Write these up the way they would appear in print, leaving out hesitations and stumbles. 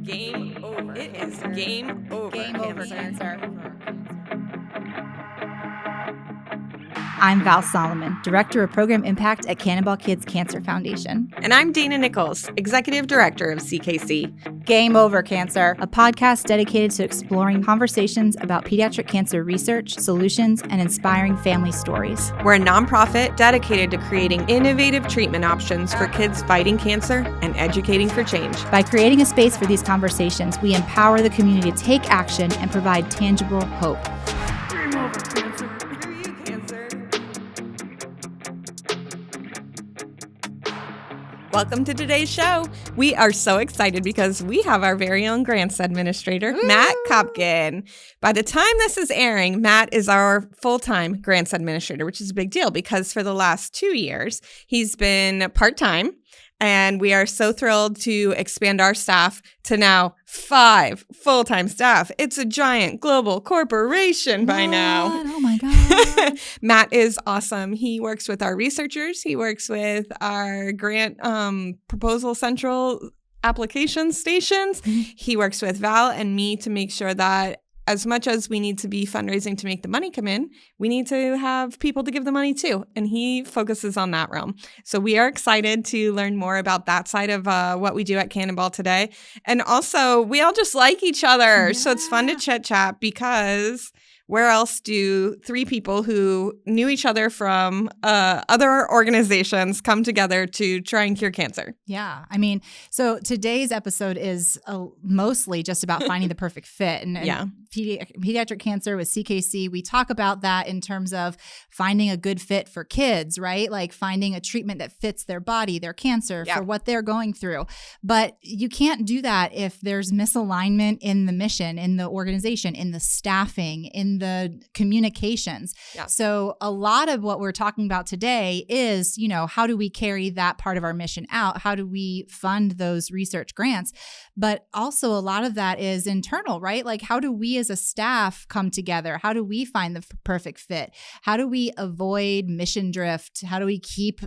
Game over. It is game over. Game over, cancer. I'm Val Solomon, Director of Program Impact at Cannonball Kids Cancer Foundation. And I'm Dana Nichols, Executive Director of CKC. Game Over Cancer, a podcast dedicated to exploring conversations about pediatric cancer research, solutions, and inspiring family stories. We're a nonprofit dedicated to creating innovative treatment options for kids fighting cancer and educating for change. By creating a space for these conversations, we empower the community to take action and provide tangible hope. Game over, cancer. Screw you, cancer. Welcome to today's show. We are so excited because we have our very own grants administrator, Matt Kopkin. By the time this is airing, Matt is our full-time grants administrator, which is a big deal because for the last 2 years, he's been part-time. And we are so thrilled to expand our staff to now 5 full-time staff. It's a giant global corporation by now. Oh my God. Matt is awesome. He works with our researchers. He works with our grant proposal central application stations. He works with Val and me to make sure that as much as we need to be fundraising to make the money come in, we need to have people to give the money to. And he focuses on that realm. So we are excited to learn more about that side of what we do at Cannonball today. And also, we all just like each other. Yeah. So it's fun to chit chat because where else do 3 people who knew each other from other organizations come together to try and cure cancer? Yeah. I mean, so today's episode is mostly just about finding the perfect fit. And pediatric cancer with CKC, we talk about that in terms of finding a good fit for kids, right? Like finding a treatment that fits their body, their cancer, for what they're going through. But you can't do that if there's misalignment in the mission, in the organization, in the staffing, in the communications. Yeah. So a lot of what we're talking about today is, how do we carry that part of our mission out? How do we fund those research grants? But also a lot of that is internal, right? Like how do we as a staff come together? How do we find the perfect fit? How do we avoid mission drift? How do we keep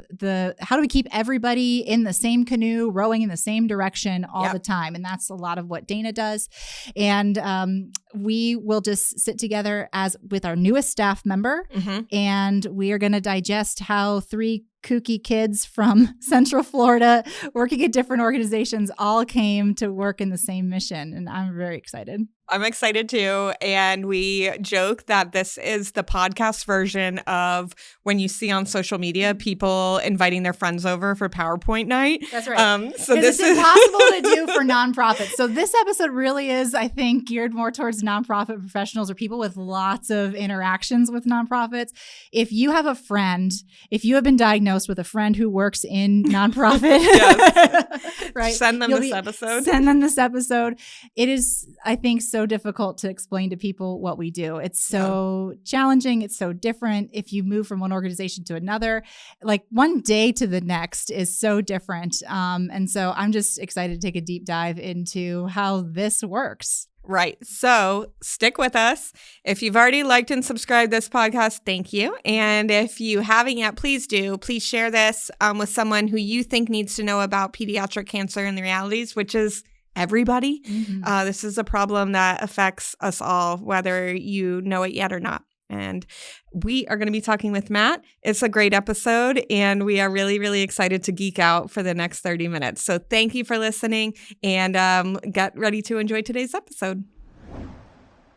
everybody in the same canoe, rowing in the same direction all the time? And that's a lot of what Dana does. And we will just sit together as with our newest staff member, and we are going to digest how 3 kooky kids from Central Florida working at different organizations all came to work in the same mission. And I'm very excited. I'm excited too. And we joke that this is the podcast version of when you see on social media people inviting their friends over for PowerPoint night. That's right. So this is impossible to do for nonprofits. So this episode really is, I think, geared more towards nonprofit professionals or people with lots of interactions with nonprofits. If you have a friend, if you have been diagnosed with a friend who works in nonprofit, right? Send them this episode. Send them this episode. It is, I think, so difficult to explain to people what we do. It's so challenging. It's so different. If you move from one organization to another, like one day to the next is so different. And so I'm just excited to take a deep dive into how this works. Right. So stick with us. If you've already liked and subscribed this podcast, thank you. And if you haven't yet, please do. Please share this with someone who you think needs to know about pediatric cancer and the realities, which is everybody. This is a problem that affects us all, whether you know it yet or not. And we are going to be talking with Matt. It's a great episode, and we are really, really excited to geek out for the next 30 minutes. So thank you for listening, and get ready to enjoy today's episode.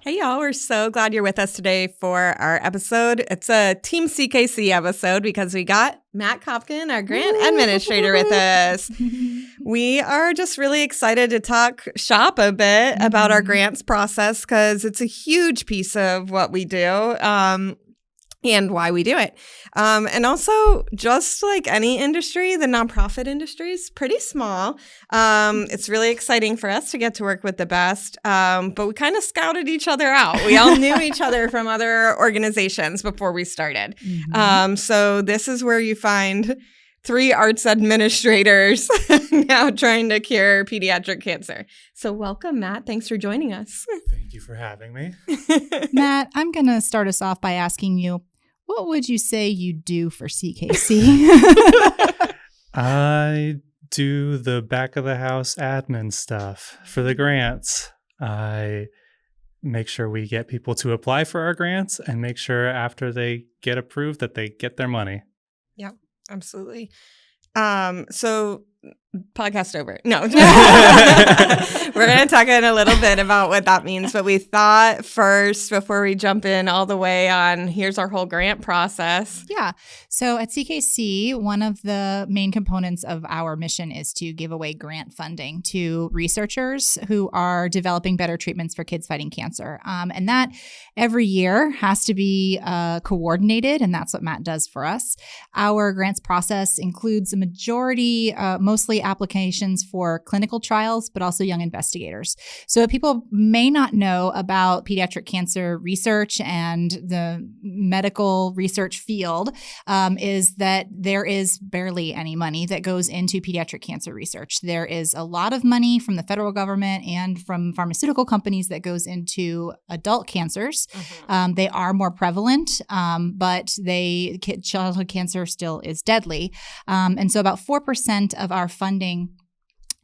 Hey, y'all. We're so glad you're with us today for our episode. It's a Team CKC episode because we got Matt Kopkin, our grant administrator, with us. We are just really excited to talk shop a bit about our grants process because it's a huge piece of what we do. And why we do it. And also, just like any industry, the nonprofit industry is pretty small. It's really exciting for us to get to work with the best, but we kind of scouted each other out. We all knew each other from other organizations before we started. So this is where you find 3 arts administrators now trying to cure pediatric cancer. So welcome, Matt. Thanks for joining us. Thank you for having me. Matt, I'm going to start us off by asking you, what would you say you do for CKC? I do the back of the house admin stuff for the grants. I make sure we get people to apply for our grants and make sure after they get approved that they get their money. Yeah, absolutely. So podcast over. No. We're going to talk in a little bit about what that means, but we thought first, before we jump in all the way on, here's our whole grant process. Yeah. So at CKC, one of the main components of our mission is to give away grant funding to researchers who are developing better treatments for kids fighting cancer. And that every year has to be coordinated, and that's what Matt does for us. Our grants process includes a majority, mostly applications for clinical trials, but also young investigators. So people may not know about pediatric cancer research and the medical research field is that there is barely any money that goes into pediatric cancer research. There is a lot of money from the federal government and from pharmaceutical companies that goes into adult cancers. Mm-hmm. They are more prevalent, but childhood cancer still is deadly. And so about 4% of our funding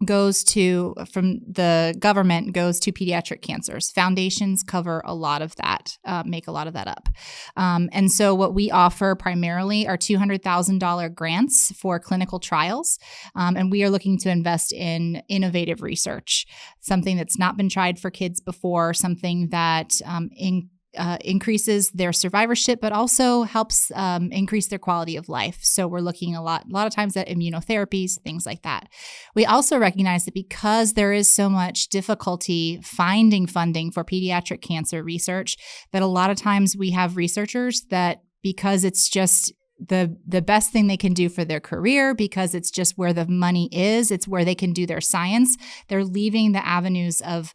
from the government goes to pediatric cancers. Foundations cover a lot of that, make a lot of that up. And so what we offer primarily are $200,000 grants for clinical trials. And we are looking to invest in innovative research, something that's not been tried for kids before, something that increases their survivorship, but also helps increase their quality of life. So we're looking a lot of times at immunotherapies, things like that. We also recognize that because there is so much difficulty finding funding for pediatric cancer research, that a lot of times we have researchers that, because it's just the best thing they can do for their career, because it's just where the money is, it's where they can do their science, they're leaving the avenues of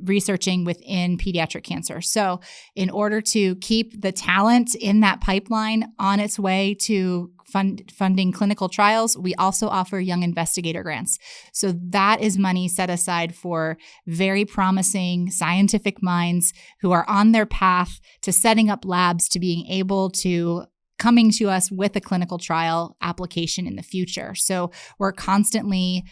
researching within pediatric cancer. So in order to keep the talent in that pipeline on its way to funding clinical trials, we also offer young investigator grants. So that is money set aside for very promising scientific minds who are on their path to setting up labs, to being able to coming to us with a clinical trial application in the future. So we're constantly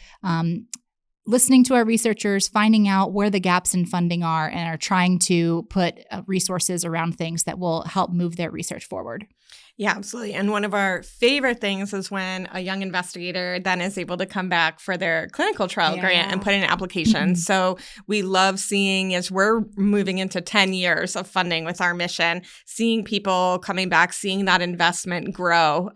listening to our researchers, finding out where the gaps in funding are, and are trying to put resources around things that will help move their research forward. Yeah, absolutely. And one of our favorite things is when a young investigator then is able to come back for their clinical trial grant and put in an application. So we love seeing, as we're moving into 10 years of funding with our mission, seeing people coming back, seeing that investment grow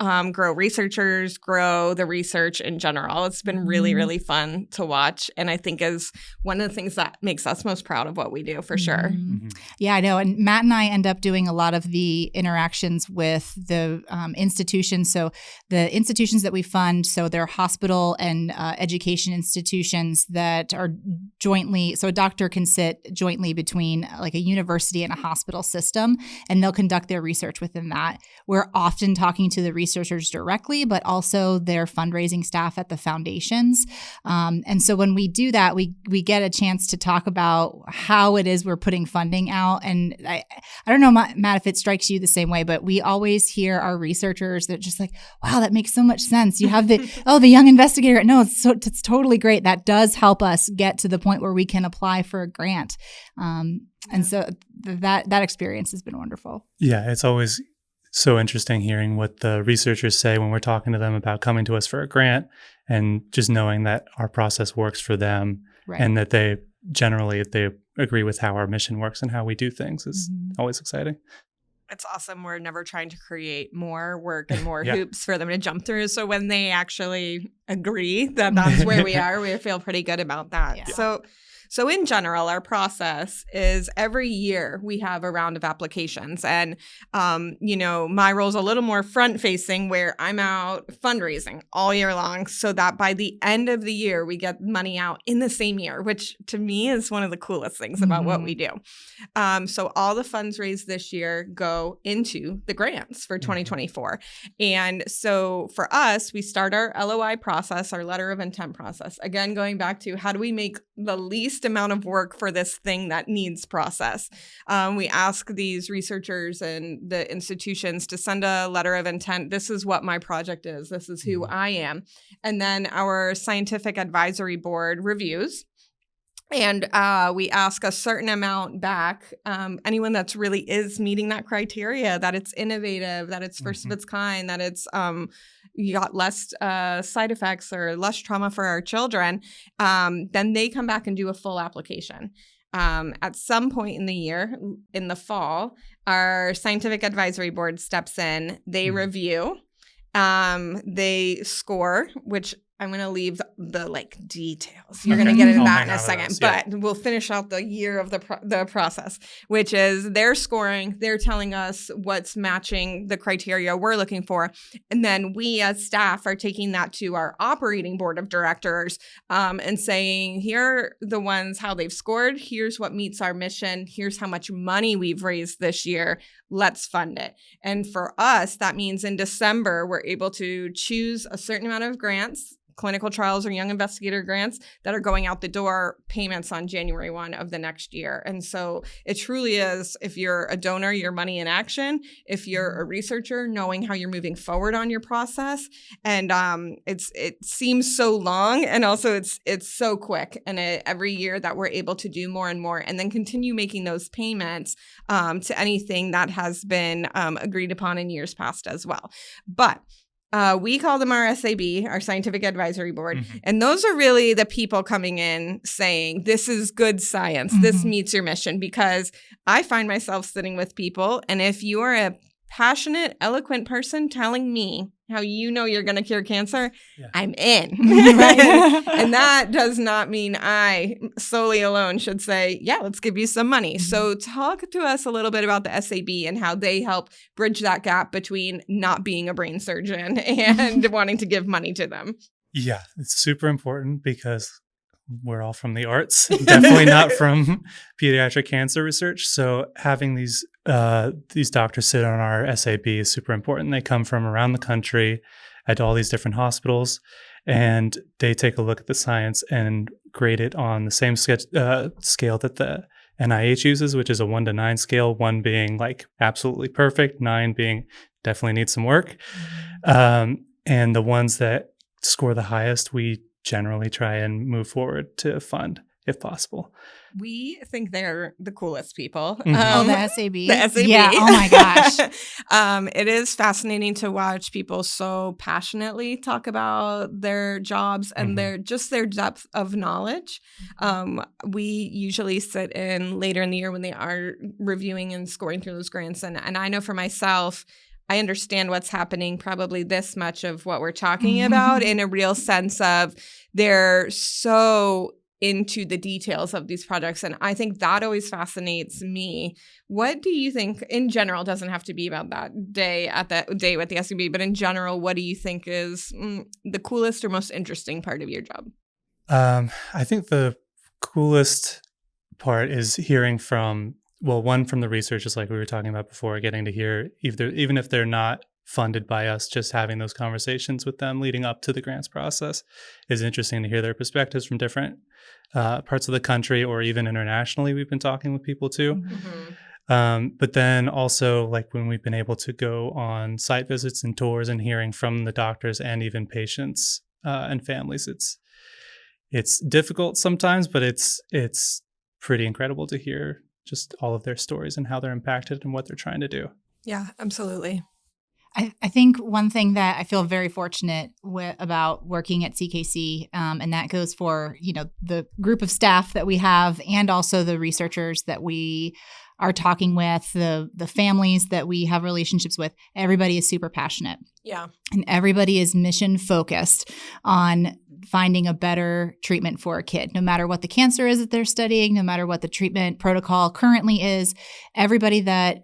researchers, grow the research in general. It's been really, really fun to watch. And I think is one of the things that makes us most proud of what we do, for sure. Mm-hmm. Yeah, I know. And Matt and I end up doing a lot of the interactions with the institutions. So the institutions that we fund, so they're hospital and education institutions that are jointly, so a doctor can sit jointly between like a university and a hospital system, and they'll conduct their research within that. We're often talking to the researchers directly, but also their fundraising staff at the foundations. And so when we do that, we get a chance to talk about how it is we're putting funding out. And I don't know, Matt, if it strikes you the same way, but we always hear our researchers that just like, wow, that makes so much sense. You have the young investigator. No, it's totally great. That does help us get to the point where we can apply for a grant. And so that experience has been wonderful. Yeah, it's always so interesting hearing what the researchers say when we're talking to them about coming to us for a grant, and just knowing that our process works for them, right, and that they agree with how our mission works and how we do things is always exciting. It's awesome. We're never trying to create more work and more hoops for them to jump through. So when they actually agree that that's where we are, we feel pretty good about that. Yeah. So in general, our process is every year we have a round of applications. And, my role is a little more front-facing, where I'm out fundraising all year long, so that by the end of the year, we get money out in the same year, which to me is one of the coolest things about what we do. So all the funds raised this year go into the grants for 2024. And so for us, we start our LOI process process, our letter of intent process. Again, going back to how do we make the least amount of work for this thing that needs process? We ask these researchers and the institutions to send a letter of intent. This is what my project is. This is who I am. And then our scientific advisory board reviews. And we ask a certain amount back. Anyone that's really is meeting that criteria, that it's innovative, that it's first of its kind, that it's you got less side effects or less trauma for our children, then they come back and do a full application. At some point in the year, in the fall, our scientific advisory board steps in. They review. They score, which I'm going to leave the details. You're going to get into that in a second, but we'll finish out the year of the process, which is they're scoring. They're telling us what's matching the criteria we're looking for. And then we as staff are taking that to our operating board of directors and saying, here are the ones, how they've scored. Here's what meets our mission. Here's how much money we've raised this year. Let's fund it. And for us, that means in December, we're able to choose a certain amount of grants, clinical trials or young investigator grants that are going out the door, payments on January 1 of the next year. And so it truly is, if you're a donor, your money in action. If you're a researcher, knowing how you're moving forward on your process. And it seems so long, and also it's so quick. And every year that we're able to do more and more, and then continue making those payments to anything that has been agreed upon in years past as well. But we call them our SAB, our Scientific Advisory Board. And those are really the people coming in saying, this is good science. This meets your mission. Because I find myself sitting with people, and if you are a passionate, eloquent person telling me how you know you're going to cure cancer, I'm in. And that does not mean I solely alone should say, yeah, let's give you some money. So talk to us a little bit about the SAB and how they help bridge that gap between not being a brain surgeon and wanting to give money to them. Yeah, it's super important because we're all from the arts, definitely not from pediatric cancer research. So having these doctors sit on our SAB is super important. They come from around the country at all these different hospitals, and they take a look at the science and grade it on the same scale that the NIH uses, which is a 1 to 9 scale, 1 being like absolutely perfect, 9 being definitely needs some work. And the ones that score the highest, we generally try and move forward to fund if possible. We think they're the coolest people. The SAB? The SAB. Yeah, oh my gosh. It is fascinating to watch people so passionately talk about their jobs and their depth of knowledge. We usually sit in later in the year when they are reviewing and scoring through those grants. And I know for myself, I understand what's happening, probably this much of what we're talking about, in a real sense of they're so into the details of these projects. And I think that always fascinates me. What do you think, in general, doesn't have to be about that day at that day with the SUB, but in general, what do you think is the coolest or most interesting part of your job? I think the coolest part is hearing from, one from the researchers, like we were talking about before, getting to hear, even if they're not funded by us, just having those conversations with them leading up to the grants process is interesting to hear their perspectives from different parts of the country, or even internationally. We've been talking with people too. But then also, like when we've been able to go on site visits and tours and hearing from the doctors and even patients and families, it's difficult sometimes, but it's pretty incredible to hear just all of their stories and how they're impacted and what they're trying to do. Yeah, absolutely. I think one thing that I feel very fortunate about working at CKC, and that goes for, the group of staff that we have and also the researchers that we are talking with, the families that we have relationships with, everybody is super passionate. Yeah. And everybody is mission focused on finding a better treatment for a kid, no matter what the cancer is that they're studying, no matter what the treatment protocol currently is. Everybody that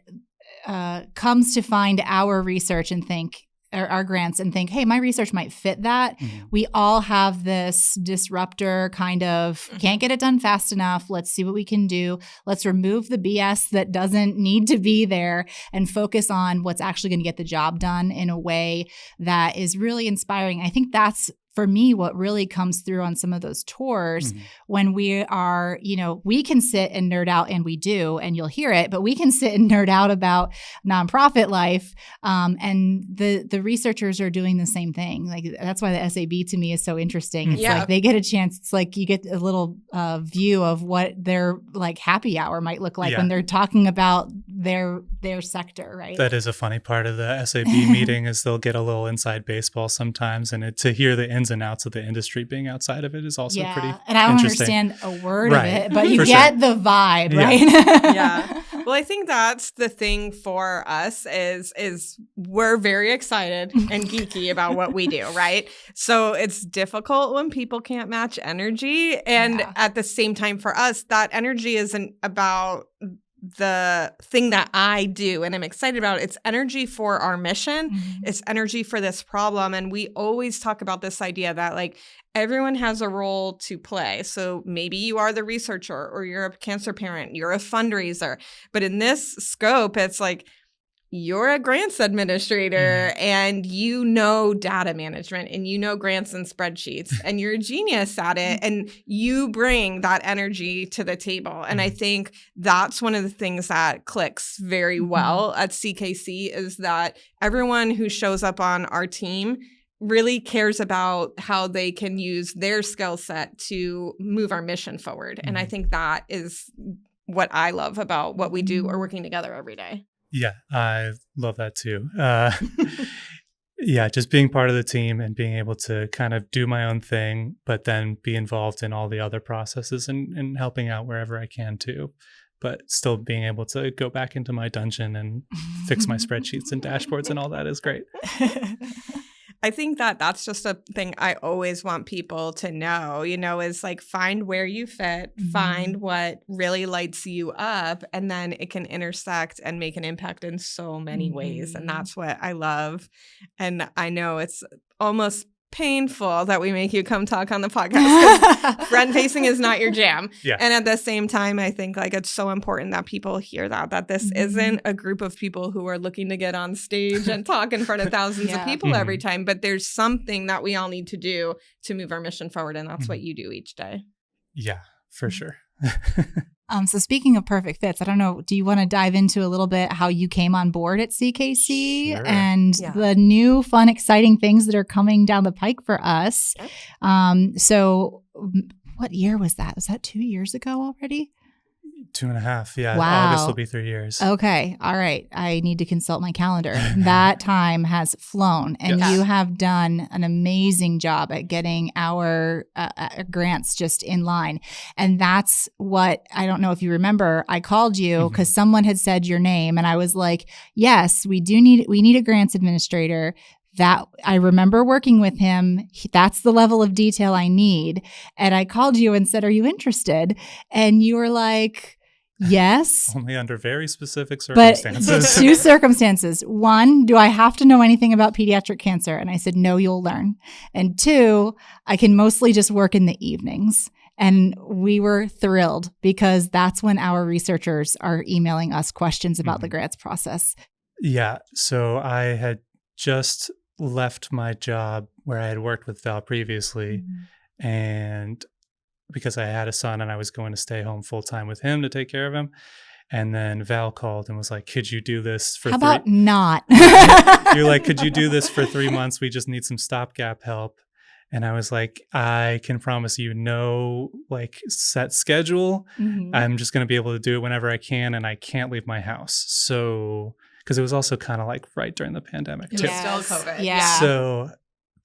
comes to find our research and think, or our grants and think, hey, my research might fit that. We all have this disruptor kind of can't get it done fast enough. Let's see what we can do. Let's remove the BS that doesn't need to be there and focus on what's actually going to get the job done in a way that is really inspiring. I think that's for me, what really comes through on some of those tours when we are, we can sit and nerd out, and we do, and you'll hear it, but we can sit and nerd out about nonprofit life. And the researchers are doing the same thing. Like, that's why the SAB to me is so interesting. It's like they get a chance. It's like you get a little view of what their like happy hour might look like when they're talking about their sector, right? That is a funny part of the SAB meeting is they'll get a little inside baseball sometimes, and to hear the ins and outs of the industry being outside of it is also pretty and I don't understand a word of it, but you get the vibe, right? Yeah. Well, I think that's the thing for us is we're very excited and geeky about what we do, right? So it's difficult when people can't match energy. And at the same time for us, that energy isn't about the thing that I do and I'm excited about. It's energy for our mission. It's energy for this problem. And we always talk about this idea that like everyone has a role to play. So maybe you are the researcher or you're a cancer parent, you're a fundraiser. But in this scope, it's like you're a grants administrator and you know data management and you know grants and spreadsheets and you're a genius at it and you bring that energy to the table. And I think that's one of the things that clicks very well at CKC is that everyone who shows up on our team really cares about how they can use their skill set to move our mission forward. And I think that is what I love about what we do or working together every day. Yeah, I love that too. Just being part of the team and being able to kind of do my own thing, but then be involved in all the other processes and helping out wherever I can too. But still being able to go back into my dungeon and fix my spreadsheets and dashboards and all that is great. I think that that's just a thing I always want people to know, is like find where you fit, find what really lights you up, and then it can intersect and make an impact in so many ways. And that's what I love. And I know it's almost painful that we make you come talk on the podcast because front facing is not your jam. And at the same time, I think like it's so important that people hear that this isn't a group of people who are looking to get on stage and talk in front of thousands of people every time, but there's something that we all need to do to move our mission forward. And that's what you do each day. Yeah, for sure. So speaking of perfect fits, I don't know, do you want to dive into a little bit how you came on board at CKC and the new fun, exciting things that are coming down the pike for us? So what year was that? Was that 2 years ago already? 2.5. Yeah. Wow. August will be 3 years. Okay. All right. I need to consult my calendar. That time has flown and you have done an amazing job at getting our grants just in line. And that's what, I don't know if you remember, I called you because someone had said your name and I was like, yes, we need a grants administrator. That I remember working with him. That's the level of detail I need. And I called you and said, are you interested? And you were like, yes. Only under very specific circumstances. But 2 circumstances. 1, do I have to know anything about pediatric cancer? And I said, no, you'll learn. And 2, I can mostly just work in the evenings. And we were thrilled because that's when our researchers are emailing us questions about the grants process. Yeah. So I had just left my job where I had worked with Val previously. And because I had a son and I was going to stay home full time with him to take care of him. And then Val called and was like, could you do this for How about not? You're like, could you do this for 3 months? We just need some stopgap help. And I was like, I can promise you no like set schedule. I'm just going to be able to do it whenever I can. And I can't leave my house. So because it was also kind of like right during the pandemic too. Still COVID. Yeah. So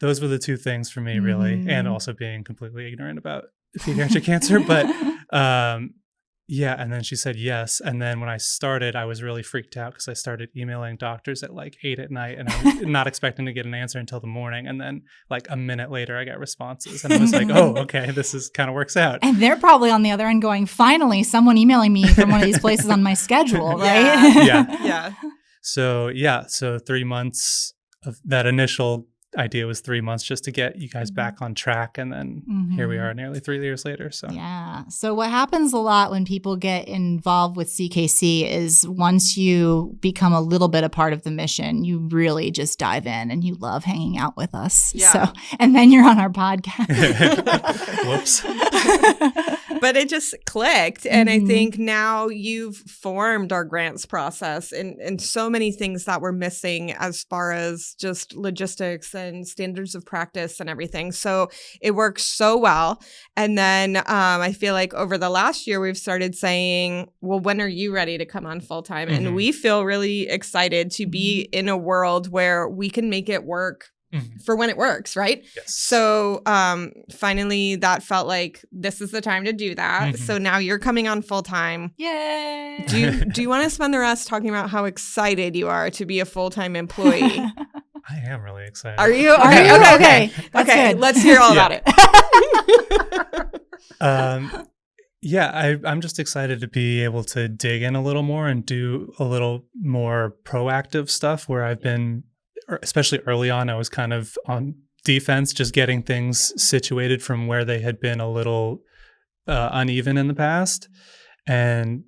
those were the 2 things for me really. And also being completely ignorant about pediatric cancer. But and then she said yes. And then when I started, I was really freaked out because I started emailing doctors at like 8 at night and I was not expecting to get an answer until the morning. And then like a minute later, I got responses and I was like, oh, okay, this is kind of works out. And they're probably on the other end going, finally, someone emailing me from one of these places on my schedule, right? Yeah. So 3 months of that initial idea was 3 months just to get you guys back on track. And then here we are nearly 3 years later. So yeah. So what happens a lot when people get involved with CKC is once you become a little bit a part of the mission, you really just dive in and you love hanging out with us. Yeah. So, and then you're on our podcast. Whoops. But it just clicked. And I think now you've formed our grants process and so many things that were missing as far as just logistics and standards of practice and everything. So it works so well. And then I feel like over the last year, we've started saying, well, when are you ready to come on full time? And we feel really excited to be in a world where we can make it work for when it works, right? Yes. So finally, that felt like this is the time to do that. So now you're coming on full time. Yay! Do you want to spend the rest talking about how excited you are to be a full-time employee? I am really excited. Are you? Okay. That's good. Let's hear all about it. I'm just excited to be able to dig in a little more and do a little more proactive stuff where I've been, especially early on, I was kind of on defense, just getting things situated from where they had been a little uneven in the past, and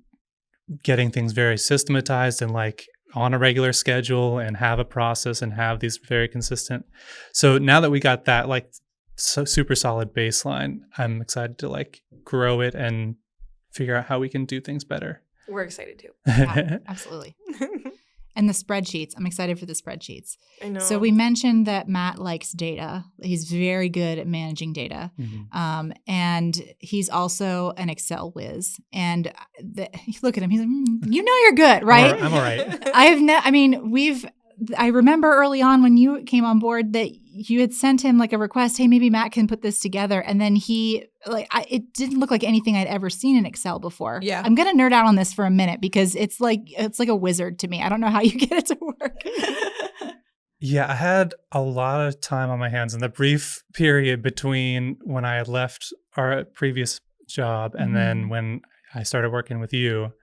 getting things very systematized and like on a regular schedule and have a process and have these very consistent. So now that we got that like super solid baseline, I'm excited to like grow it and figure out how we can do things better. We're excited too. Yeah, absolutely. And the spreadsheets. I'm excited for the spreadsheets. I know. So we mentioned that Matt likes data. He's very good at managing data. And he's also an Excel whiz. And look at him. He's like, you know you're good, right? I'm all right. I remember early on when you came on board that you had sent him like a request, hey, maybe Matt can put this together. And then it didn't look like anything I'd ever seen in Excel before. Yeah. I'm going to nerd out on this for a minute because it's like a wizard to me. I don't know how you get it to work. Yeah, I had a lot of time on my hands in the brief period between when I had left our previous job and then when I started working with you,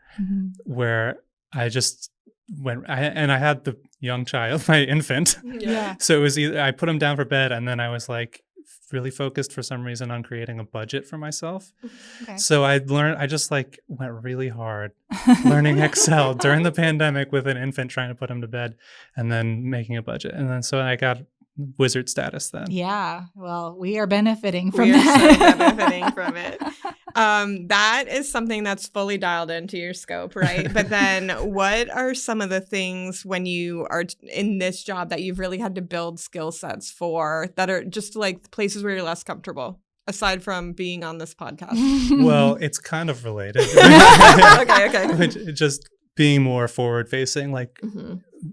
where I just I had the young child, my infant. Yeah. So it was either I put him down for bed and then I was like really focused for some reason on creating a budget for myself. Okay. So I just like went really hard learning Excel during the pandemic with an infant, trying to put him to bed and then making a budget. And then so I got wizard status then. Yeah. Well, we are benefiting from We are that. so benefiting from it. That is something that's fully dialed into your scope, right? But then what are some of the things when you are in this job that you've really had to build skill sets for that are just like places where you're less comfortable, aside from being on this podcast? Well, it's kind of related. Okay. Just being more forward facing, like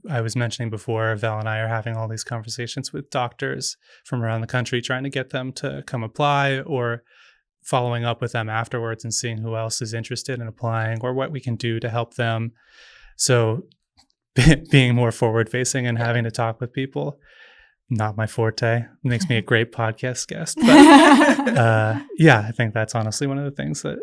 I was mentioning before, Val and I are having all these conversations with doctors from around the country, trying to get them to come apply, or following up with them afterwards and seeing who else is interested in applying or what we can do to help them. So being more forward facing and having to talk with people, not my forte. Makes me a great podcast guest. But I think that's honestly one of the things that.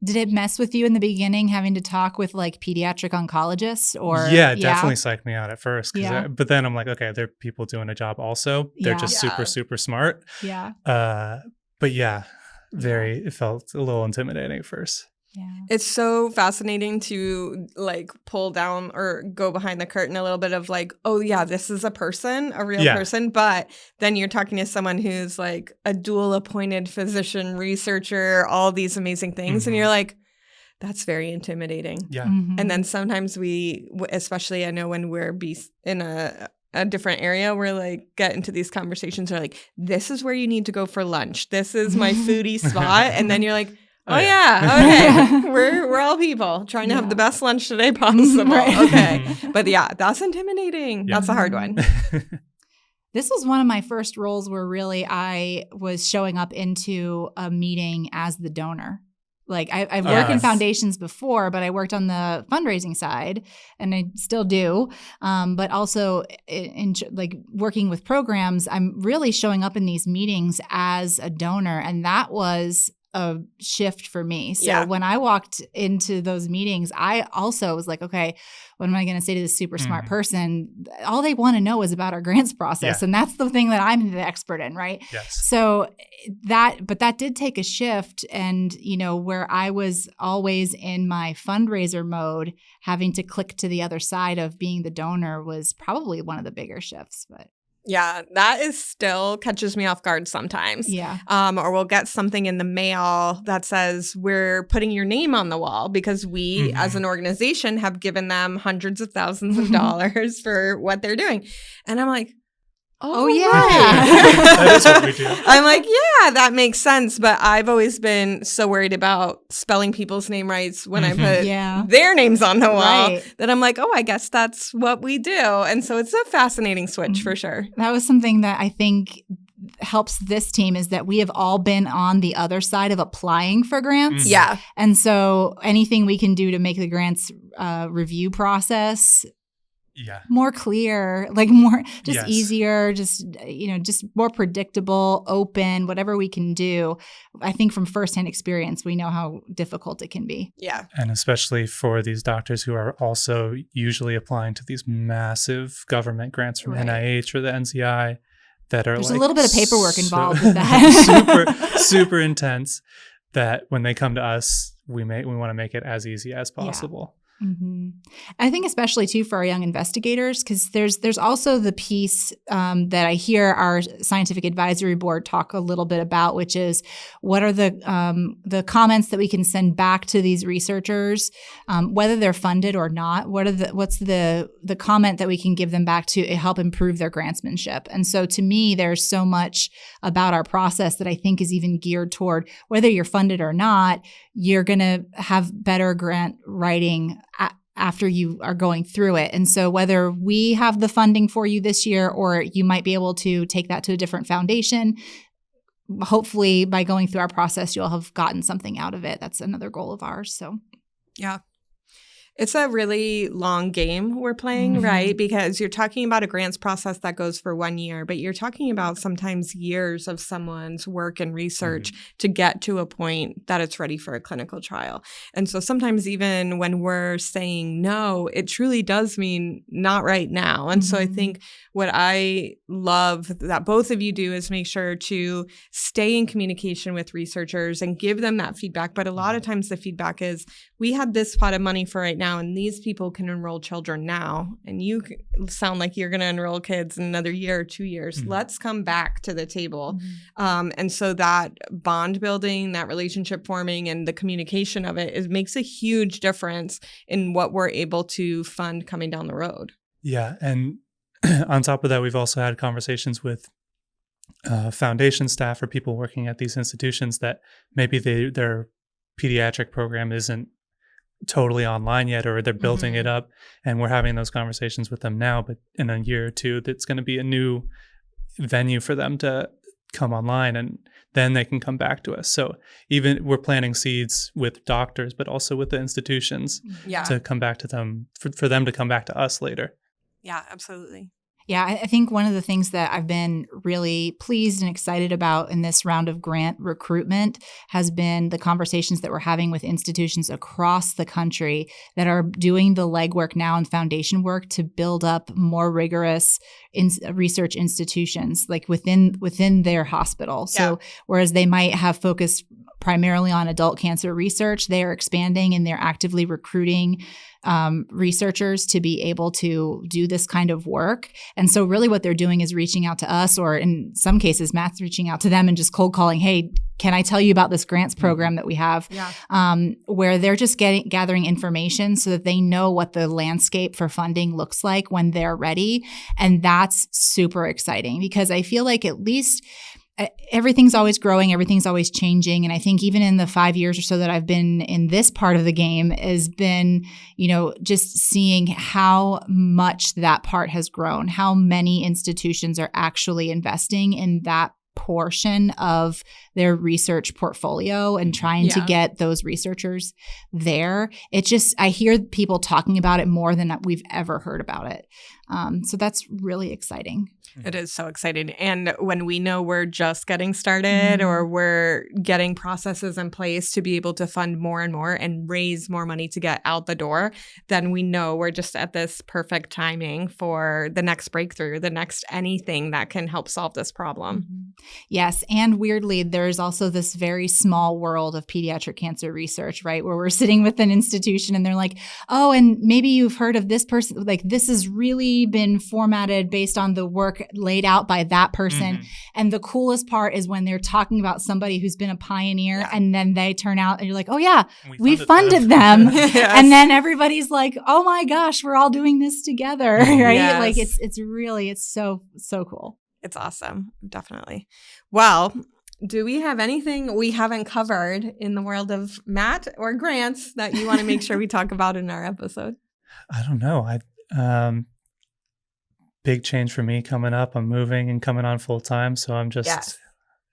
Did it mess with you in the beginning having to talk with like pediatric oncologists or? Yeah, it definitely psyched me out at first. Yeah. But then I'm like, okay, there are people doing a job also. They're just super, super smart. Yeah. But yeah, it felt a little intimidating at first. Yeah. It's so fascinating to like pull down or go behind the curtain a little bit of like, oh yeah, this is a person, a real person. But then you're talking to someone who's like a dual appointed physician, researcher, all these amazing things. And you're like, that's very intimidating. Yeah. And then sometimes we, especially I know when we're in a different area, we're like get into these conversations are like, this is where you need to go for lunch. This is my foodie spot. And then you're like, oh yeah. Okay. We're all people trying to have the best lunch today possible. Right. Okay. But yeah, that's intimidating. That's a hard one. This was one of my first roles where really I was showing up into a meeting as the donor. Like I've worked in foundations before, but I worked on the fundraising side and I still do. But also in like working with programs, I'm really showing up in these meetings as a donor. And that was a shift for me. So when I walked into those meetings, I also was like, okay, what am I going to say to this super smart person? All they want to know is about our grants process. And that's the thing that I'm the expert in, right? Yes. So that did take a shift. And, where I was always in my fundraiser mode, having to click to the other side of being the donor was probably one of the bigger shifts. But yeah, that is still catches me off guard sometimes. Yeah. Or we'll get something in the mail that says we're putting your name on the wall because we as an organization have given them hundreds of thousands of dollars for what they're doing. And I'm like, oh yeah. That is what we do. I'm like, yeah, that makes sense. But I've always been so worried about spelling people's name right when I put their names on the wall that I'm like, oh, I guess that's what we do. And so it's a fascinating switch for sure. That was something that I think helps this team is that we have all been on the other side of applying for grants. Yeah. And so anything we can do to make the grants review process more clear, like more just easier, just more predictable, open, whatever we can do. I think from firsthand experience, we know how difficult it can be. Yeah. And especially for these doctors who are also usually applying to these massive government grants from NIH or the NCI that are There's a little bit of paperwork involved with that. super intense, that when they come to us, we want to make it as easy as possible. Mm-hmm. I think especially too for our young investigators, because there's also the piece that I hear our scientific advisory board talk a little bit about, which is what are the comments that we can send back to these researchers, whether they're funded or not. What's the comment that we can give them back to help improve their grantsmanship? And so to me, there's so much about our process that I think is even geared toward whether you're funded or not, you're going to have better grant writing after you are going through it. And so whether we have the funding for you this year or you might be able to take that to a different foundation, hopefully by going through our process, you'll have gotten something out of it. That's another goal of ours. So, yeah. It's a really long game we're playing, right? Because you're talking about a grants process that goes for 1 year, but you're talking about sometimes years of someone's work and research to get to a point that it's ready for a clinical trial. And so sometimes even when we're saying no, it truly does mean not right now. And so I think what I love that both of you do is make sure to stay in communication with researchers and give them that feedback. But a lot of times the feedback is, we have this pot of money for right now, and these people can enroll children now, and you sound like you're going to enroll kids in another year or 2 years. Let's come back to the table. And so that bond building, that relationship forming, and the communication of it makes a huge difference in what we're able to fund coming down the road. Yeah. And on top of that, we've also had conversations with foundation staff or people working at these institutions that maybe their pediatric program isn't totally online yet, or they're building it up, and we're having those conversations with them now, but in a year or two that's going to be a new venue for them to come online, and then they can come back to us. So even we're planting seeds with doctors, but also with the institutions to come back to them, for them to come back to us later. Yeah, absolutely. Yeah, I think one of the things that I've been really pleased and excited about in this round of grant recruitment has been the conversations that we're having with institutions across the country that are doing the legwork now and foundation work to build up more rigorous research institutions, like within their hospital. So whereas they might have focused primarily on adult cancer research, they are expanding and they're actively recruiting researchers to be able to do this kind of work. And so really what they're doing is reaching out to us, or in some cases, Matt's reaching out to them and just cold calling, hey, can I tell you about this grants program that we have? Where they're just gathering information so that they know what the landscape for funding looks like when they're ready. And that's super exciting, because I feel like at least everything's always growing, everything's always changing. And I think even in the 5 years or so that I've been in this part of the game has been, just seeing how much that part has grown, how many institutions are actually investing in that portion of their research portfolio and trying to get those researchers there. I hear people talking about it more than we've ever heard about it. So that's really exciting. It is so exciting. And when we know we're just getting started or we're getting processes in place to be able to fund more and more and raise more money to get out the door, then we know we're just at this perfect timing for the next breakthrough, the next anything that can help solve this problem. Yes. And weirdly, there's also this very small world of pediatric cancer research, right? Where we're sitting with an institution and they're like, oh, and maybe you've heard of this person. Like, this has really been formatted based on the work laid out by that person. And the coolest part is when they're talking about somebody who's been a pioneer and then they turn out and you're like, oh yeah, we funded them. And then everybody's like, oh my gosh, we're all doing this together, right? Yes. Like it's so cool. It's awesome. Definitely. Well, do we have anything we haven't covered in the world of Matt or grants that you want to make sure we talk about in our episode? I don't know. Big change for me coming up. I'm moving and coming on full time. So I'm just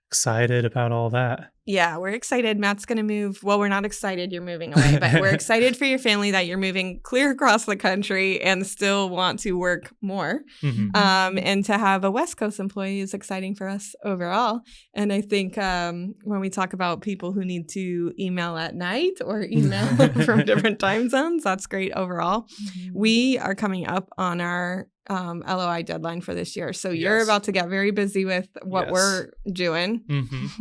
excited about all that. Yeah, we're excited. Matt's going to move. Well, we're not excited you're moving away, but we're excited for your family that you're moving clear across the country and still want to work more. And to have a West Coast employee is exciting for us overall. And I think when we talk about people who need to email at night or email from different time zones, that's great overall. We are coming up on our LOI deadline for this year. So you're about to get very busy with what we're doing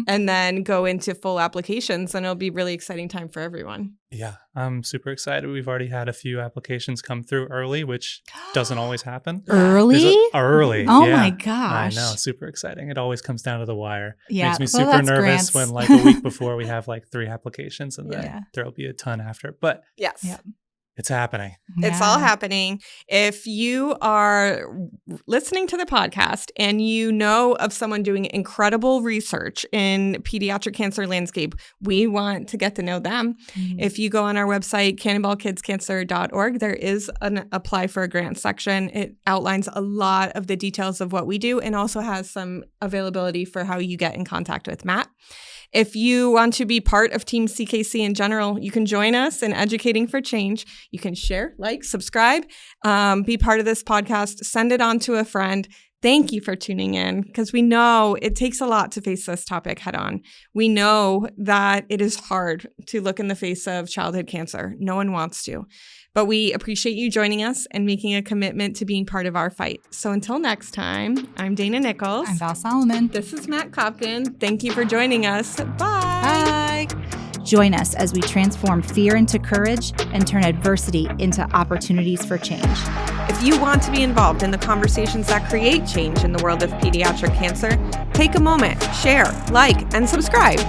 and then go into full applications, and it'll be really exciting time for everyone. Yeah, I'm super excited. We've already had a few applications come through early, which doesn't always happen. Early? Early. Oh my gosh. I know, super exciting. It always comes down to the wire. Yeah. Makes me super nervous when like a week before we have like 3 applications and then there'll be a ton after. But it's happening. It's all happening. If you are listening to the podcast and you know of someone doing incredible research in pediatric cancer landscape, we want to get to know them. If you go on our website, cannonballkidscancer.org, there is an apply for a grant section. It outlines a lot of the details of what we do and also has some availability for how you get in contact with Matt. If you want to be part of Team CKC in general, you can join us in Educating for Change. You can share, like, subscribe, be part of this podcast, send it on to a friend. Thank you for tuning in because we know it takes a lot to face this topic head on. We know that it is hard to look in the face of childhood cancer. No one wants to. But we appreciate you joining us and making a commitment to being part of our fight. So until next time, I'm Dana Nichols. I'm Val Solomon. This is Matt Kopkin. Thank you for joining us. Bye. Bye. Join us as we transform fear into courage and turn adversity into opportunities for change. If you want to be involved in the conversations that create change in the world of pediatric cancer, take a moment, share, like, and subscribe.